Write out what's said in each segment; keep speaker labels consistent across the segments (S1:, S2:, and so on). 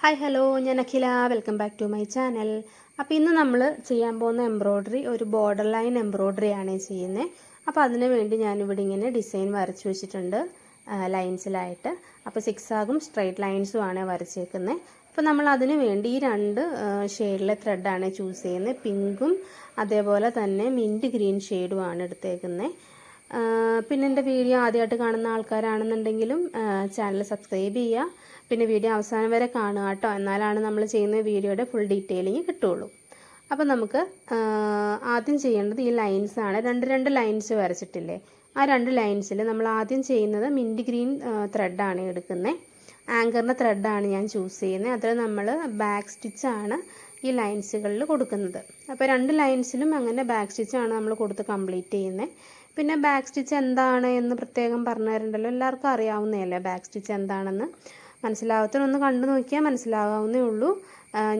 S1: Hi hello, ഞാൻ Akhila. Welcome back to my channel. അപ്പോൾ ഇന്ന് നമ്മൾ ചെയ്യാൻ പോകുന്ന എംബ്രോയ്ഡറി ഒരു ബോർഡർ ലൈൻ എംബ്രോയ്ഡറി ആണ് ചെയ്യുന്നത്. അപ്പോൾ അതിന് വേണ്ടി ഞാനിവിടെ ഇങ്ങനെ ഡിസൈൻ വരച്ചു വെച്ചിട്ടുണ്ട് ലൈൻസിലായിട്ട്. അപ്പോൾ സിക്സാഗും സ്ട്രൈറ്റ് ലൈൻസും ആണ് വരച്ചേക്കുന്നത്. അപ്പോൾ നമ്മൾ അതിന് വേണ്ടി ഈ രണ്ട് ഷെയ്ഡിലെ ത്രെഡാണ് ചൂസ് ചെയ്യുന്നത്. പിങ്കും അതേപോലെ തന്നെ മിൻറ്റ് ഗ്രീൻ ഷെയ്ഡുമാണ് എടുത്തേക്കുന്നത്. പിന്നെ എൻ്റെ വീഡിയോ ആദ്യമായിട്ട് കാണുന്ന ആൾക്കാരാണെന്നുണ്ടെങ്കിലും ചാനൽ സബ്സ്ക്രൈബ് ചെയ്യുക. പിന്നെ വീഡിയോ അവസാനം വരെ കാണുക കേട്ടോ, എന്നാലാണ് നമ്മൾ ചെയ്യുന്ന വീഡിയോയുടെ ഫുൾ ഡീറ്റെയിലിങ് കിട്ടുള്ളൂ. അപ്പോൾ നമുക്ക് ആദ്യം ചെയ്യേണ്ടത് ഈ ലൈൻസാണ്. രണ്ട് ലൈൻസ് വരച്ചിട്ടില്ലേ, ആ രണ്ട് ലൈൻസിൽ നമ്മൾ ആദ്യം ചെയ്യുന്നത് മിൻറ്റ് ഗ്രീൻ ത്രെഡാണ് എടുക്കുന്നത്. ആങ്കറിൻ്റെ ത്രെഡാണ് ഞാൻ ചൂസ് ചെയ്യുന്നത്. അതിൽ നമ്മൾ ബാക്ക് സ്റ്റിച്ചാണ് ഈ ലൈൻസുകളിൽ കൊടുക്കുന്നത്. അപ്പോൾ രണ്ട് ലൈൻസിലും അങ്ങനെ ബാക്ക് സ്റ്റിച്ചാണ് നമ്മൾ കൊടുത്ത് കംപ്ലീറ്റ് ചെയ്യുന്നത്. പിന്നെ ബാക്ക് സ്റ്റിച്ച് എന്താണ് എന്ന് പ്രത്യേകം പറഞ്ഞു തരണ്ടല്ലോ, എല്ലാവർക്കും അറിയാവുന്നതല്ലേ ബാക്ക് സ്റ്റിച്ച് എന്താണെന്ന്. മനസ്സിലാവാത്തതൊന്ന് കണ്ടു നോക്കിയാൽ മനസ്സിലാകാവുന്നേ ഉള്ളൂ.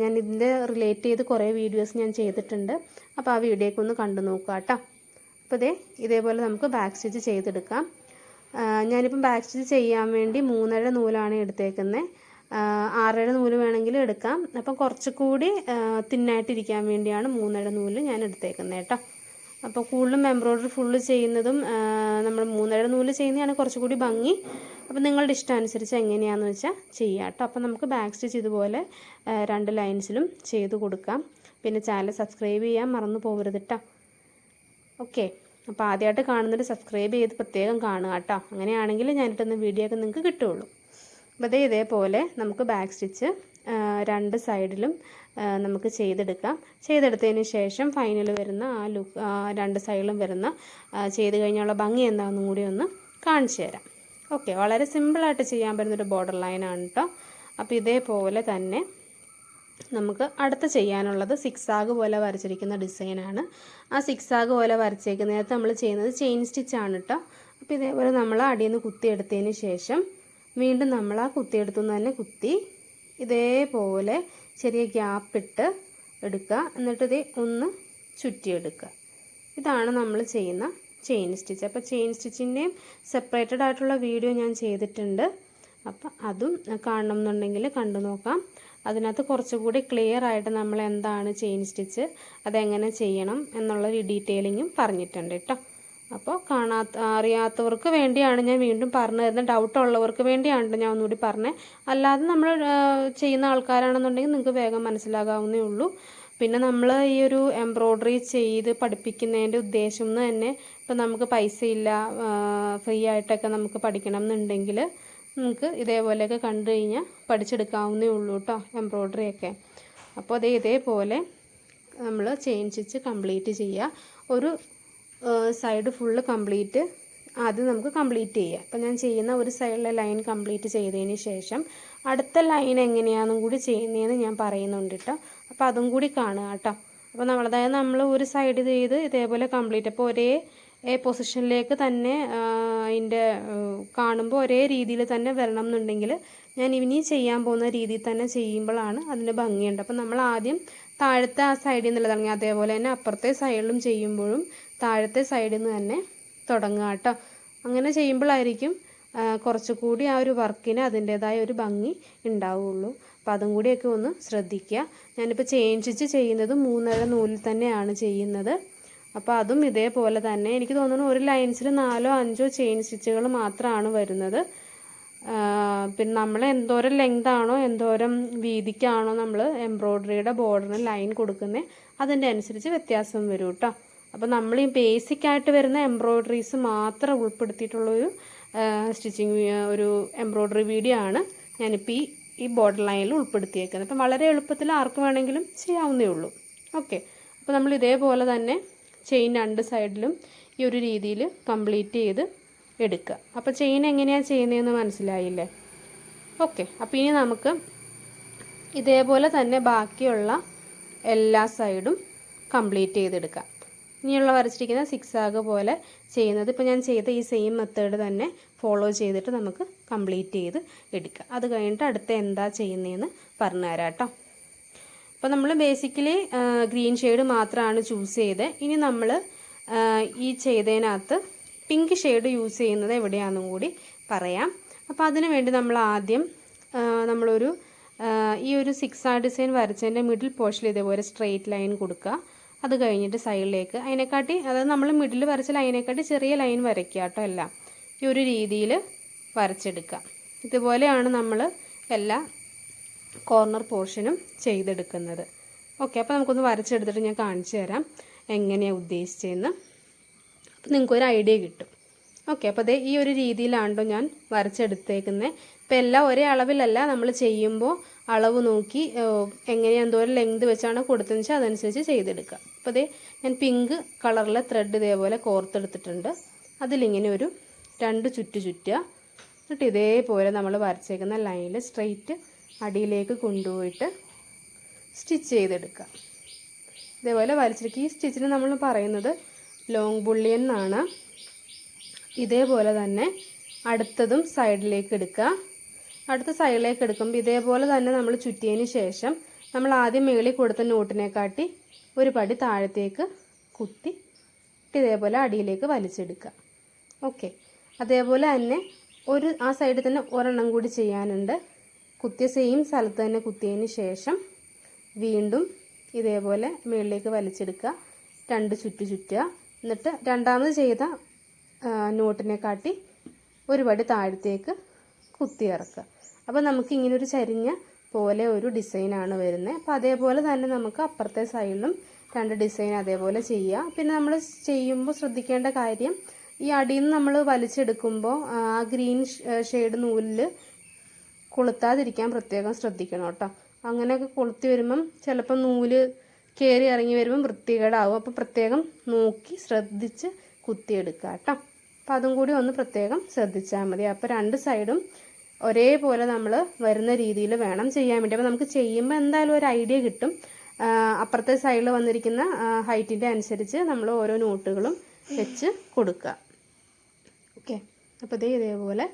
S1: ഞാൻ ഇതിൻ്റെ റിലേറ്റ് ചെയ്ത് കുറേ വീഡിയോസ് ഞാൻ ചെയ്തിട്ടുണ്ട്. അപ്പോൾ ആ വീഡിയോയ്ക്ക് ഒന്ന് കണ്ടു നോക്കുക കേട്ടോ. അപ്പോൾ ഇതേപോലെ നമുക്ക് ബാക്ക് സ്റ്റിച്ച് ചെയ്തെടുക്കാം. ഞാനിപ്പം ബാക്ക് സ്റ്റിച്ച് ചെയ്യാൻ വേണ്ടി 3.5 നൂലാണ് എടുത്തേക്കുന്നത്. 6.5 നൂല് വേണമെങ്കിൽ എടുക്കാം. അപ്പം കുറച്ചുകൂടി തിന്നായിട്ടിരിക്കാൻ വേണ്ടിയാണ് 3.5 നൂല് ഞാൻ എടുത്തേക്കുന്നത് കേട്ടോ. അപ്പോൾ കൂടുതലും എംബ്രോയ്ഡറി ഫുള്ള് ചെയ്യുന്നതും നമ്മൾ 3.5 നൂല് ചെയ്യുന്നതാണ് കുറച്ചുകൂടി ഭംഗി. അപ്പോൾ നിങ്ങളുടെ ഇഷ്ടം അനുസരിച്ച് എങ്ങനെയാണെന്ന് വെച്ചാൽ ചെയ്യാം കേട്ടോ. അപ്പോൾ നമുക്ക് ബാക്ക് സ്റ്റിച്ച് ഇതുപോലെ രണ്ട് ലൈൻസിലും ചെയ്ത് കൊടുക്കാം. പിന്നെ ചാനൽ സബ്സ്ക്രൈബ് ചെയ്യാൻ മറന്നു പോകരുത് കേട്ടോ. ഓക്കെ, അപ്പോൾ ആദ്യമായിട്ട് കാണുന്നവർ സബ്സ്ക്രൈബ് ചെയ്ത് പ്രത്യേകം കാണുക കേട്ടോ. അങ്ങനെയാണെങ്കിൽ ഞാനിട്ടുന്ന വീഡിയോ ഒക്കെ നിങ്ങൾക്ക് കിട്ടുള്ളൂ. അപ്പോൾ ഇതേപോലെ നമുക്ക് ബാക്ക് സ്റ്റിച്ച് രണ്ട് സൈഡിലും നമുക്ക് ചെയ്തെടുത്തതിന് ശേഷം ഫൈനൽ വരുന്ന ആ ലുക്ക് രണ്ട് സൈഡിലും വരുന്ന ചെയ്ത് കഴിഞ്ഞുള്ള ഭംഗി എന്താണെന്നും കൂടി ഒന്ന് കാണിച്ചു തരാം. ഓക്കെ, വളരെ സിമ്പിളായിട്ട് ചെയ്യാൻ പറ്റുന്നൊരു ബോർഡർ ലൈനാണ് കേട്ടോ. അപ്പോൾ ഇതേപോലെ തന്നെ നമുക്ക് അടുത്ത് ചെയ്യാനുള്ളത് സിക്സാഗ് പോലെ വരച്ചിരിക്കുന്ന ഡിസൈനാണ്. ആ സിക്സാഗ് പോലെ വരച്ചേക്കുന്നതിനകത്ത് നമ്മൾ ചെയ്യുന്നത് ചെയിൻ സ്റ്റിച്ചാണ് കേട്ടോ. അപ്പോൾ ഇതേപോലെ നമ്മൾ അടിയിൽ നിന്ന് കുത്തിയെടുത്തതിന് ശേഷം വീണ്ടും നമ്മൾ ആ കുത്തിയെടുത്തുനിന്ന് തന്നെ കുത്തി ഇതേപോലെ ചെറിയ ഗ്യാപ്പിട്ട് എടുക്കുക. എന്നിട്ട് ഇത് ഒന്ന് ചുറ്റിയെടുക്കുക. ഇതാണ് നമ്മൾ ചെയ്യുന്ന ചെയിൻ സ്റ്റിച്ച്. അപ്പോൾ ചെയിൻ സ്റ്റിച്ചിൻ്റെയും സെപ്പറേറ്റഡ് ആയിട്ടുള്ള വീഡിയോ ഞാൻ ചെയ്തിട്ടുണ്ട്. അപ്പോൾ അതും കാണണം എന്നുണ്ടെങ്കിൽ കണ്ടു നോക്കാം. അതിനകത്ത് കുറച്ചുകൂടി ക്ലിയർ ആയിട്ട് നമ്മൾ എന്താണ് ചെയിൻ സ്റ്റിച്ച്, അതെങ്ങനെ ചെയ്യണം എന്നുള്ള ഡീറ്റെയിലിങ്ങും പറഞ്ഞിട്ടുണ്ട് കേട്ടോ. അപ്പോൾ അറിയാത്തവർക്ക് വേണ്ടിയാണ് ഞാൻ വീണ്ടും പറഞ്ഞു തരുന്നത്. ഡൗട്ടുള്ളവർക്ക് വേണ്ടിയാണ് ഞാൻ ഒന്നുകൂടി പറഞ്ഞത്. അല്ലാതെ നമ്മൾ ചെയ്യുന്ന ആൾക്കാരാണെന്നുണ്ടെങ്കിൽ നിങ്ങൾക്ക് വേഗം മനസ്സിലാകാവുന്നേ ഉള്ളൂ. പിന്നെ നമ്മൾ ഈ ഒരു എംബ്രോയ്ഡറി ചെയ്ത് പഠിപ്പിക്കുന്നതിൻ്റെ ഉദ്ദേശം എന്ന് തന്നെ ഇപ്പം നമുക്ക് പൈസ ഇല്ല, ഫ്രീ ആയിട്ടൊക്കെ നമുക്ക് പഠിക്കണം എന്നുണ്ടെങ്കിൽ നമുക്ക് ഇതേപോലെയൊക്കെ കണ്ടു കഴിഞ്ഞാൽ പഠിച്ചെടുക്കാവുന്നേ ഉള്ളൂ കേട്ടോ എംബ്രോയ്ഡറിയൊക്കെ. അപ്പോൾ ഇതേപോലെ നമ്മൾ ചെയിൻ സ്റ്റിച്ച് കംപ്ലീറ്റ് ചെയ്യുക. ഒരു സൈഡ് ഫുള്ള് കംപ്ലീറ്റ് ആദ്യം നമുക്ക് കംപ്ലീറ്റ് ചെയ്യാം. അപ്പോൾ ഞാൻ ചെയ്യുന്ന ഒരു സൈഡിലെ ലൈൻ കംപ്ലീറ്റ് ചെയ്തതിന് ശേഷം അടുത്ത ലൈൻ എങ്ങനെയാണെന്നും കൂടി ചെയ്യുന്നതെന്ന് ഞാൻ പറയുന്നുണ്ട് കേട്ടോ. അപ്പോൾ അതും കൂടി കാണുക കേട്ടോ. അപ്പോൾ നമ്മൾ ഒരു സൈഡ് ചെയ്ത് ഇതേപോലെ കംപ്ലീറ്റ്, അപ്പോൾ ഒരേ പൊസിഷനിലേക്ക് തന്നെ അതിൻ്റെ കാണുമ്പോൾ ഒരേ രീതിയിൽ തന്നെ വരണം എന്നുണ്ടെങ്കിൽ ഞാൻ ഇനി ചെയ്യാൻ പോകുന്ന രീതിയിൽ തന്നെ ചെയ്യുമ്പോഴാണ് അതിൻ്റെ ഭംഗിയുണ്ട്. അപ്പോൾ നമ്മൾ ആദ്യം താഴത്തെ ആ സൈഡിൽ നിന്നുള്ള തുടങ്ങി, അതേപോലെ തന്നെ അപ്പുറത്തെ സൈഡിലും ചെയ്യുമ്പോഴും താഴത്തെ സൈഡിൽ നിന്ന് തന്നെ തുടങ്ങുക കേട്ടോ. അങ്ങനെ ചെയ്യുമ്പോഴായിരിക്കും കുറച്ചുകൂടി ആ ഒരു വർക്കിന് അതിൻ്റേതായ ഒരു ഭംഗി ഉണ്ടാവുള്ളൂ. അപ്പോൾ അതും കൂടിയൊക്കെ ഒന്ന് ശ്രദ്ധിക്കുക. ഞാനിപ്പോൾ ചെയിൻ സ്റ്റിച്ച് ചെയ്യുന്നത് 3.5 നൂലിൽ തന്നെയാണ് ചെയ്യുന്നത്. അപ്പോൾ അതും ഇതേപോലെ തന്നെ എനിക്ക് തോന്നുന്നു ഒരു ലൈൻസിൽ 4 or 5 ചെയിൻ സ്റ്റിച്ചുകൾ മാത്രമാണ് വരുന്നത്. പിന്നെ നമ്മൾ എന്തോരം ലെങ്ത് ആണോ എന്തോരം വീതിക്കാണോ നമ്മൾ എംബ്രോയ്ഡറിയുടെ ബോർഡറിന് ലൈൻ കൊടുക്കുന്നത് അതിൻ്റെ അനുസരിച്ച് വ്യത്യാസം വരും കേട്ടോ. അപ്പോൾ നമ്മൾ ഈ ബേസിക്കായിട്ട് വരുന്ന എംബ്രോയ്ഡറീസ് മാത്രം ഉൾപ്പെടുത്തിയിട്ടുള്ളൊരു സ്റ്റിച്ചിങ് ഒരു എംബ്രോയ്ഡറി വീഡിയോ ആണ് ഞാനിപ്പോൾ ഈ ബോർഡർ ലൈനിൽ ഉൾപ്പെടുത്തിയേക്കുന്നത്. അപ്പം വളരെ എളുപ്പത്തിൽ ആർക്ക് വേണമെങ്കിലും ചെയ്യാവുന്നേ ഉള്ളൂ. ഓക്കെ, അപ്പോൾ നമ്മൾ ഇതേപോലെ തന്നെ ചെയിൻ രണ്ട് സൈഡിലും ഈ ഒരു രീതിയിൽ കംപ്ലീറ്റ് ചെയ്ത് എടുക്കുക. അപ്പോൾ ചെയിൻ എങ്ങനെയാണ് ചെയ്യുന്നതെന്ന് മനസ്സിലായില്ലേ? ഓക്കെ, അപ്പോൾ ഇനി നമുക്ക് ഇതേപോലെ തന്നെ ബാക്കിയുള്ള എല്ലാ സൈഡും കംപ്ലീറ്റ് ചെയ്തെടുക്കാം. ഇനിയുള്ള വരച്ചിരിക്കുന്ന സിക്സാഗ് പോലെ ചെയ്യുന്നത് ഇപ്പോൾ ഞാൻ ചെയ്ത ഈ സെയിം മെത്തേഡ് തന്നെ ഫോളോ ചെയ്തിട്ട് നമുക്ക് കംപ്ലീറ്റ് ചെയ്ത് എടുക്കാം. അത് കഴിഞ്ഞിട്ട് അടുത്ത എന്താ ചെയ്യുന്നതെന്ന് പറഞ്ഞു തരാം കേട്ടോ. അപ്പോൾ നമ്മൾ ബേസിക്കലി ഗ്രീൻ ഷെയ്ഡ് മാത്രമാണ് ചൂസ് ചെയ്തത്. ഇനി നമ്മൾ ഈ ചെയ്തതിനകത്ത് പിങ്ക് ഷെയ്ഡ് യൂസ് ചെയ്യുന്നത് എവിടെയാണെന്നും കൂടി പറയാം. അപ്പോൾ അതിനു വേണ്ടി നമ്മൾ ആദ്യം നമ്മളൊരു ഈ ഒരു 6R ഡിസൈൻ വരച്ചതിൻ്റെ മിഡിൽ പോർഷനിൽ ഇതേപോലെ സ്ട്രെയിറ്റ് ലൈൻ കൊടുക്കുക. അത് കഴിഞ്ഞിട്ട് സൈഡിലേക്ക് അതിനെക്കാട്ടി, അതായത് നമ്മൾ മിഡിൽ വരച്ചാൽ അതിനെക്കാട്ടി ചെറിയ ലൈൻ വരയ്ക്കുക കേട്ടോ. എല്ലാം ഈ ഒരു രീതിയിൽ വരച്ചെടുക്കുക. ഇതുപോലെയാണ് നമ്മൾ എല്ലാ കോർണർ പോർഷനും ചെയ്തെടുക്കുന്നത്. ഓക്കെ, അപ്പോൾ നമുക്കൊന്ന് വരച്ചെടുത്തിട്ട് ഞാൻ കാണിച്ചു തരാം എങ്ങനെയാണ് ഉദ്ദേശിച്ചതെന്ന്. അപ്പോൾ നിങ്ങൾക്കൊരു ഐഡിയ കിട്ടും. ഓക്കെ, അപ്പോൾ അതേ ഈ ഒരു രീതിയിലാണല്ലോ ഞാൻ വരച്ചെടുത്തേക്കുന്നത്. ഇപ്പോൾ എല്ലാം ഒരേ അളവിലല്ല, നമ്മൾ ചെയ്യുമ്പോൾ അളവ് നോക്കി എങ്ങനെയാണ് എന്തോരം ലെങ്ത് വെച്ചാണ് കൊടുത്തതെന്ന് വെച്ചാൽ അതനുസരിച്ച് ചെയ്തെടുക്കുക. അപ്പോൾ അതേ ഞാൻ പിങ്ക് കളറിലെ ത്രെഡ് ഇതേപോലെ കോർത്തെടുത്തിട്ടുണ്ട്. അതിലിങ്ങനെ ഒരു 2 ചുറ്റ് ചുറ്റുക. എന്നിട്ട് ഇതേപോലെ നമ്മൾ വരച്ചേക്കുന്ന ലൈനിൽ സ്ട്രെയിറ്റ് അടിയിലേക്ക് കൊണ്ടുപോയിട്ട് സ്റ്റിച്ച് ചെയ്തെടുക്കുക. ഇതേപോലെ വലിച്ചെടുക്കുക. ഈ സ്റ്റിച്ചിന് നമ്മൾ പറയുന്നത് ലോങ് ബുള്ളിയൻ എന്നാണ്. ഇതേപോലെ തന്നെ അടുത്തതും സൈഡിലേക്ക് എടുക്കുക. അടുത്ത സൈഡിലേക്ക് എടുക്കുമ്പോൾ ഇതേപോലെ തന്നെ നമ്മൾ ചുറ്റിയതിന് ശേഷം നമ്മൾ ആദ്യം മേളിൽ കൊടുത്ത നോട്ടിനെക്കാട്ടി ഒരു പടി താഴത്തേക്ക് കുത്തി ഇതേപോലെ അടിയിലേക്ക് വലിച്ചെടുക്കുക. ഓക്കെ, അതേപോലെ തന്നെ ആ സൈഡിൽ തന്നെ ഒരെണ്ണം കൂടി ചെയ്യാനുണ്ട്. കുത്തിയ സെയിം സ്ഥലത്ത് തന്നെ കുത്തിയതിന് ശേഷം വീണ്ടും ഇതേപോലെ മുകളിലേക്ക് വലിച്ചെടുക്കുക. 2 ചുറ്റ് ചുറ്റുക. എന്നിട്ട് രണ്ടാമത് ചെയ്ത നോട്ടിനെ കാട്ടി ഒരു പടി താഴത്തേക്ക് കുത്തി ഇറക്കുക. അപ്പോൾ നമുക്ക് ഇങ്ങനെ ഒരു ചരിഞ്ഞ പോലെ ഒരു ഡിസൈനാണ് വരുന്നത്. അപ്പോൾ അതേപോലെ തന്നെ നമുക്ക് അപ്പുറത്തെ സൈഡിലും 2 ഡിസൈൻ അതേപോലെ ചെയ്യുക. പിന്നെ നമ്മൾ ചെയ്യുമ്പോൾ ശ്രദ്ധിക്കേണ്ട കാര്യം, ഈ അടിയിൽ നിന്ന് നമ്മൾ വലിച്ചെടുക്കുമ്പോൾ ആ ഗ്രീൻ ഷെയ്ഡ് നൂലിൽ കൊളുത്താതിരിക്കാൻ പ്രത്യേകം ശ്രദ്ധിക്കണം കേട്ടോ. അങ്ങനെയൊക്കെ കൊളുത്തി വരുമ്പം ചിലപ്പോൾ നൂല് കയറി ഇറങ്ങി വരുമ്പം വൃത്തികേടാവും. അപ്പോൾ പ്രത്യേകം നോക്കി ശ്രദ്ധിച്ച് കുത്തിയെടുക്കുക കേട്ടോ. അപ്പോൾ അതും കൂടി ഒന്ന് പ്രത്യേകം ശ്രദ്ധിച്ചാൽ മതി. അപ്പോൾ 2 സൈഡും ഒരേപോലെ നമ്മൾ വരുന്ന രീതിയിൽ വേണം ചെയ്യാൻ വേണ്ടി. അപ്പോൾ നമുക്ക് ചെയ്യുമ്പോൾ എന്തായാലും ഒരു ഐഡിയ കിട്ടും. അപ്പുറത്തെ സൈഡിൽ വന്നിരിക്കുന്ന ഹൈറ്റിൻ്റെ അനുസരിച്ച് നമ്മൾ ഓരോ നോട്ടുകളും വെച്ച് കൊടുക്കുക. ഓക്കെ, അപ്പോൾ ഇതേപോലെ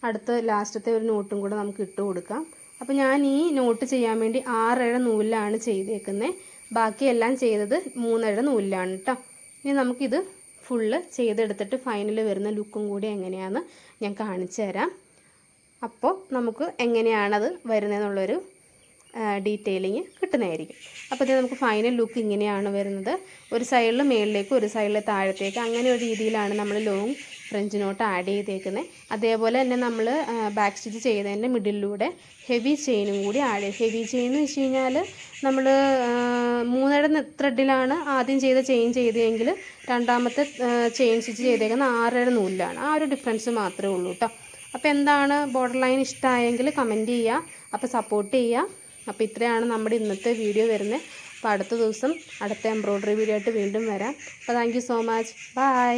S1: അടുത്ത ലാസ്റ്റത്തെ ഒരു നോട്ടും കൂടെ നമുക്ക് ഇട്ട് കൊടുക്കാം. അപ്പോൾ ഞാൻ ഈ നോട്ട് ചെയ്യാൻ വേണ്ടി 6 ഇഴ നൂലിലാണ് ചെയ്തേക്കുന്നത്. ബാക്കിയെല്ലാം ചെയ്തത് 3 ഇഴ നൂലിലാണ് കേട്ടോ. ഇനി നമുക്കിത് ഫുള്ള് ചെയ്തെടുത്തിട്ട് ഫൈനൽ വരുന്ന ലുക്കും കൂടി എങ്ങനെയാണെന്ന് ഞാൻ കാണിച്ചു തരാം. അപ്പോൾ നമുക്ക് എങ്ങനെയാണത് വരുന്നതെന്നുള്ളൊരു ഡീറ്റെയിലിങ് കിട്ടുന്നതായിരിക്കും. അപ്പോൾ ഇത് നമുക്ക് ഫൈനൽ ലുക്ക് ഇങ്ങനെയാണ് വരുന്നത്. ഒരു സൈഡിൽ മേളിലേക്ക് ഒരു സൈഡിൽ താഴത്തേക്ക് അങ്ങനെ ഒരു രീതിയിലാണ് നമ്മൾ ലോങ് ഫ്രഞ്ച് നോട്ട് ആഡ് ചെയ്തേക്കുന്നത്. അതേപോലെ തന്നെ നമ്മൾ ബാക്ക് സ്റ്റിച്ച് ചെയ്തതിൻ്റെ മിഡിലൂടെ ഹെവി ചെയിനും കൂടി ആഡ് ചെയ്യും. ഹെവി ചെയിൻ എന്ന് വെച്ച് കഴിഞ്ഞാൽ നമ്മൾ 3 ഇഴ ത്രെഡിലാണ് ആദ്യം ചെയ്ത ചെയിൻ ചെയ്തതെങ്കിൽ രണ്ടാമത്തെ ചെയിൻ സ്റ്റിച്ച് ചെയ്തേക്കുന്നത് 6 ഇഴ നൂലിലാണ്. ആ ഒരു ഡിഫറൻസ് മാത്രമേ ഉള്ളൂ കേട്ടോ. അപ്പോൾ എന്താണ് ബോർഡർ ലൈൻ ഇഷ്ടമായെങ്കിൽ കമൻറ്റ് ചെയ്യുക. അപ്പോൾ സപ്പോർട്ട് ചെയ്യുക. അപ്പോൾ ഇത്രയാണ് നമ്മുടെ ഇന്നത്തെ വീഡിയോ വരുന്നത്. അപ്പോൾ അടുത്ത ദിവസം അടുത്ത എംബ്രോയ്ഡറി വീഡിയോ ആയിട്ട് വീണ്ടും വരാം. അപ്പോൾ thank you so much. By.